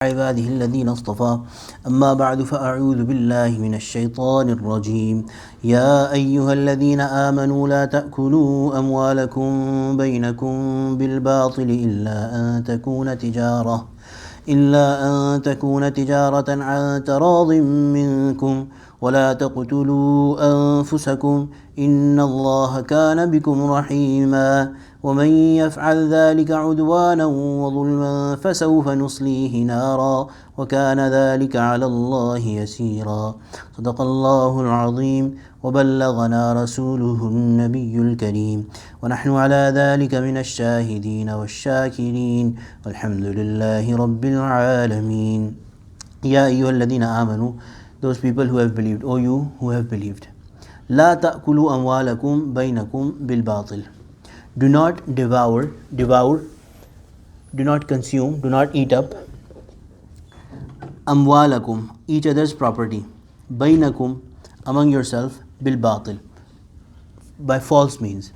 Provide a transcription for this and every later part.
عباده الذين اصطفى أما بعد فأعوذ بالله من الشيطان الرجيم يا أيها الذين آمنوا لا تأكلوا أموالكم بينكم بالباطل إلا أن تكون تجارة عن تراض منكم ولا تقتلوا أنفسكم إن الله كان بكم رحيما ومن يفعل ذلك عدوانا وظلما فسوف نصليه نارا وكان ذلك على الله يسيرا صدق الله العظيم وبلغنا رسوله النبي الكريم ونحن على ذلك من الشاهدين والشاكرين والحمد لله رب العالمين يا أيها الذين آمنوا those people who have believed, O you who have believed, لا تأكلوا أموالكم بينكم بالباطل, do not devour, do not consume, do not eat up أموالكم, each other's property, بينكم, among yourself, بالباطل, by false means.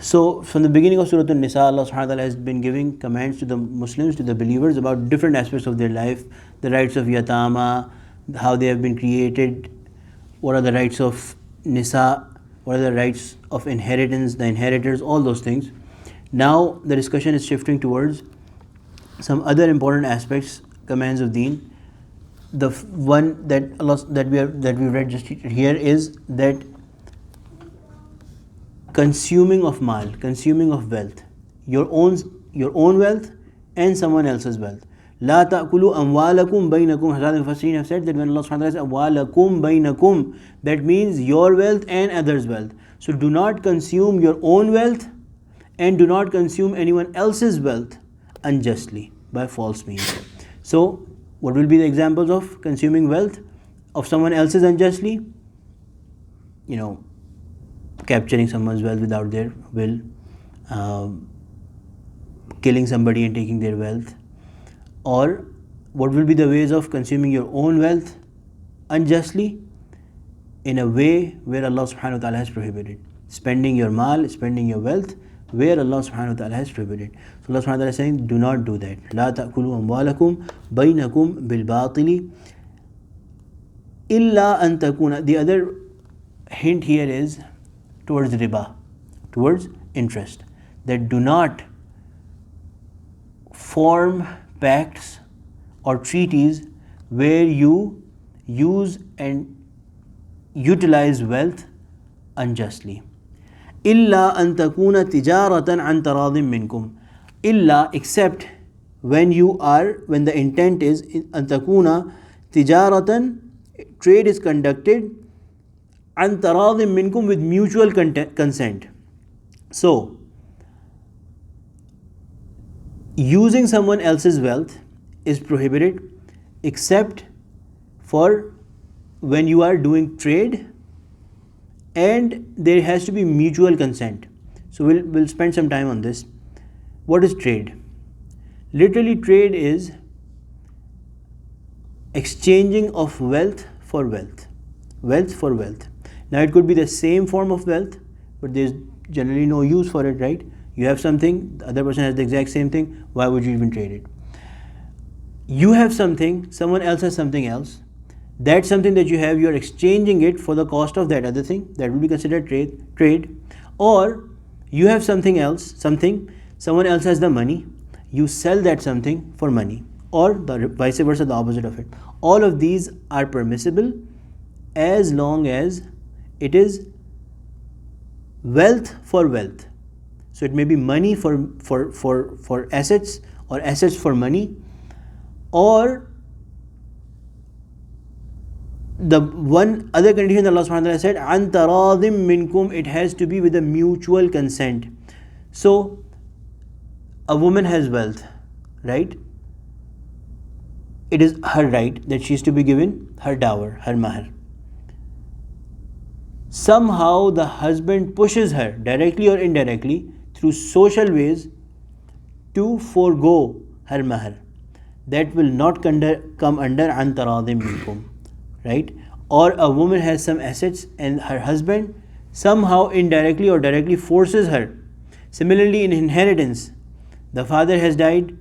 So from the beginning of Surah Al Nisa, Allah subhanahu wa ta'ala has been giving commands to the Muslims, to the believers, about different aspects of their life, the rights of yatama, how they have been created, what are the rights of nisa, what are the rights of inheritance, the inheritors, all those things. Now the discussion is shifting towards some other important aspects, commands of deen. The one that we read just here is that consuming of mal, consuming of wealth, your own wealth and someone else's wealth. La ta'kulu amwalakum bainakum. Hazrat al-Mufassirin have said that when Allah subhanahu wa ta'ala says amwalakum bainakum, that means your wealth and others' wealth. So do not consume your own wealth and do not consume anyone else's wealth unjustly by false means. So what will be the examples of consuming wealth of someone else's unjustly? Capturing someone's wealth without their will, killing somebody and taking their wealth. Or what will be the ways of consuming your own wealth unjustly? In a way where Allah subhanahu wa ta'ala has prohibited. Spending your mal, spending your wealth where Allah subhanahu wa ta'ala has prohibited. So Allah subhanahu wa ta'ala is saying, do not do that. La ta'kulu amwalakum bainakum bil batili illa an takuna. The other hint here is towards riba, towards interest, that do not form pacts or treaties where you use and utilize wealth unjustly. Illa an takuna tijaratan an taradin minkum. Illa, except when the intent is an takuna tijaratan, trade is conducted an taradin minkum, with mutual consent. So using someone else's wealth is prohibited except for when you are doing trade and there has to be mutual consent. So we'll spend some time on this. What is trade? Literally, trade is exchanging of wealth for wealth, wealth for wealth. Now it could be the same form of wealth, but there's generally no use for it, right? You have something, the other person has the exact same thing, why would you even trade it? You have something, someone else has something else. That something that you have, you are exchanging it for the cost of that other thing. That will be considered trade. Or you have something else, someone else has the money, you sell that something for money, or the vice versa, the opposite of it. All of these are permissible as long as it is wealth for wealth. So it may be money for assets, or assets for money, or the one other condition that Allah subhanahu wa ta'ala said, an taradim minkum, it has to be with a mutual consent. So a woman has wealth, right? It is her right that she is to be given her dower, her mahar. Somehow the husband pushes her, directly or indirectly, through social ways, to forego her mahar. That will not come under an taradim minkum, right? Or a woman has some assets and her husband somehow indirectly or directly forces her. Similarly, in inheritance, the father has died,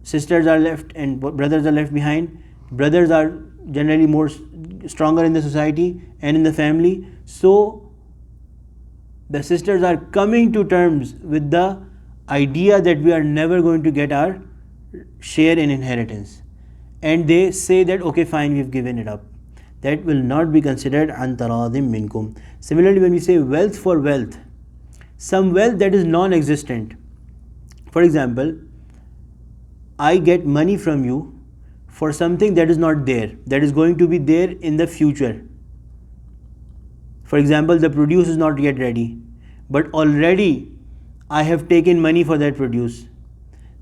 sisters are left and brothers are left behind. Brothers are generally more stronger in the society and in the family. So the sisters are coming to terms with the idea that we are never going to get our share in inheritance. And they say that, okay, fine, we've given it up. That will not be considered an taradim minkum. Similarly, when we say wealth for wealth, some wealth that is non-existent. For example, I get money from you for something that is not there, that is going to be there in the future. For example, the produce is not yet ready, but already I have taken money for that produce.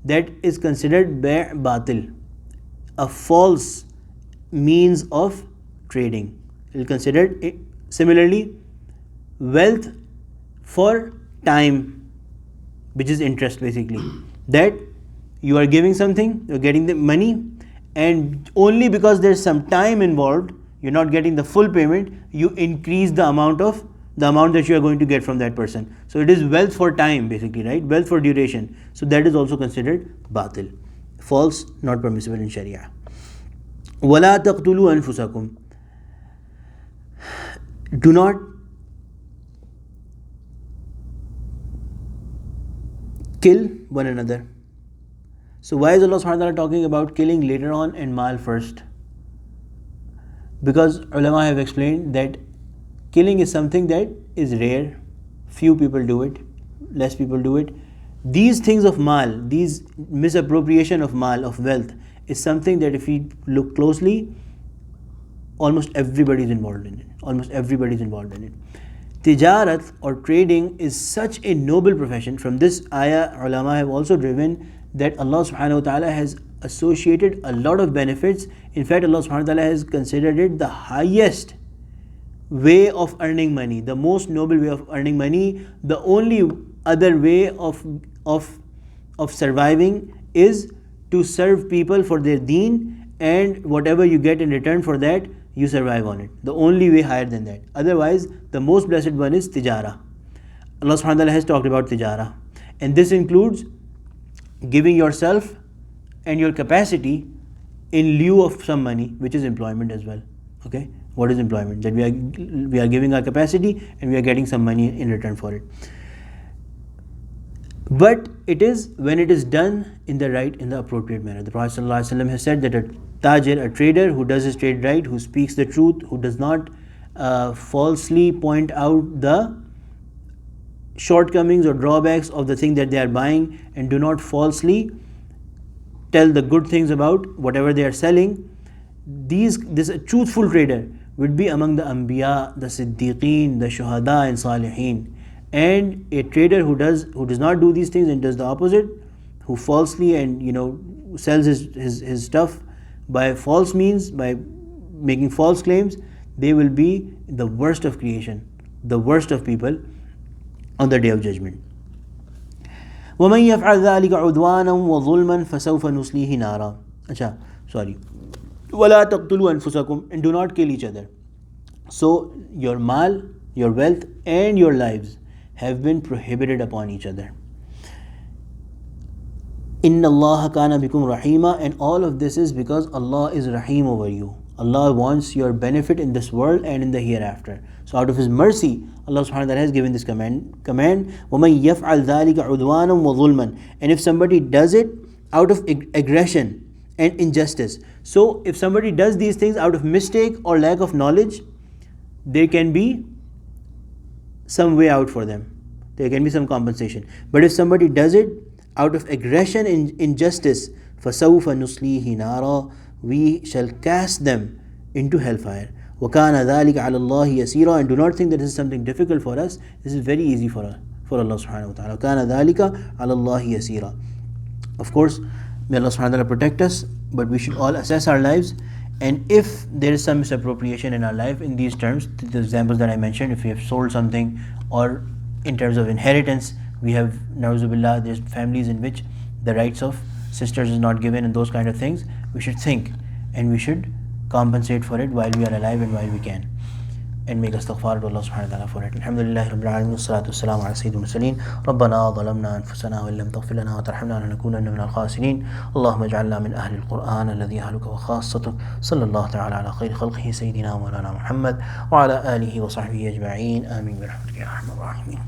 That is considered batil, a false means of trading. It is considered. Similarly, wealth for time, which is interest basically, that you are giving something, you're getting the money, and only because there's some time involved, you're not getting the full payment, you increase the amount that you are going to get from that person. So it is wealth for time basically, right? Wealth for duration. So that is also considered batil, false, not permissible in Sharia. وَلَا تَقْتُلُوا أَنفُسَكُمْ. Do not kill one another. So why is Allah subhanahu wa ta'ala talking about killing later on and mal first? Because ulama have explained that killing is something that is rare, few people do it, less people do it. These things of mal, these misappropriation of mal, of wealth, is something that if we look closely, almost everybody is involved in it. Almost everybody is involved in it. Tijarat or trading is such a noble profession. From this ayah, ulama have also driven that Allah subhanahu wa ta'ala has associated a lot of benefits. In fact, Allah subhanahu wa ta'ala has considered it the highest way of earning money, the most noble way of earning money. The only other way of surviving is to serve people for their deen, and whatever you get in return for that, you survive on it. The only way higher than that. Otherwise, the most blessed one is tijara. Allah subhanahu wa ta'ala has talked about tijara, and this includes giving yourself and your capacity in lieu of some money, which is employment as well. Okay, what is employment? That we are giving our capacity and we are getting some money in return for it. But it is when it is done in the appropriate manner. The Prophet ﷺ has said that a tajir, a trader who does his trade right, who speaks the truth, who does not falsely point out the shortcomings or drawbacks of the thing that they are buying, and do not falsely tell the good things about whatever they are selling, this truthful trader would be among the Anbiya, the Siddiqeen, the Shuhada and Salihin. And a trader who does not do these things and does the opposite, who falsely and sells his stuff by false means, by making false claims, they will be the worst of creation, the worst of people on the Day of Judgment. وَمَنْ يَفْعَلْ ذَلِكَ عُدْوَانًا وَظُلْمًا فَسَوْفَ نُصْلِيهِ نَارًا. وَلَا تَقْتُلُوا أَنفُسَكُمْ, and do not kill each other. So your mal, your wealth and your lives have been prohibited upon each other. Inna Allah kana bikum rahima, and all of this is because Allah is Rahim over you. Allah wants your benefit in this world and in the hereafter. So out of His mercy, Allah subhanahu wa ta'ala has given this command. وَمَنْ يَفْعَلْ ذَلِكَ عُدْوَانًا وَظُلْمًا, and if somebody does it out of aggression and injustice. So if somebody does these things out of mistake or lack of knowledge, there can be some way out for them. There can be some compensation. But if somebody does it out of aggression and injustice, فَسَوْفَ نُصْلِيهِ نَارًا, we shall cast them into hellfire. وَكَانَ ذَلِكَ عَلَى اللَّهِ يَسِيرًا, and do not think that this is something difficult for us. This is very easy for Allah subhanahu wa ta'ala. وَكَانَ ذَلِكَ عَلَى اللَّهِ يَسِيرًا. Of course, may Allah subhanahu wa ta'ala protect us, but we should all assess our lives, and if there is some misappropriation in our life in these terms, the examples that I mentioned, if we have sold something, or in terms of inheritance, we have, na'uzubillah, there's families in which the rights of sisters is not given, and those kind of things, we should think and we should compensate for it while we are alive and while we can. and make istighfar to Allah subhanahu wa ta'ala for it. Alhamdulillahi Rabbil Alameen, wassalatu wassalamu ala sayyidil mursaleen. Rabbana zalamna anfusana wa illam taghfir lana wa tarhamna lanakunanna minal khasirin. Allahumma ij'alna min ahli al-Qur'an alladhi ahluka wa khassatuk. Sallallahu ta'ala ala khayri khalqihi sayyidina wa mawlana Muhammad wa ala alihi wa sahbihi ajma'in. Ameen bi rahmatika ya arhamar rahimin.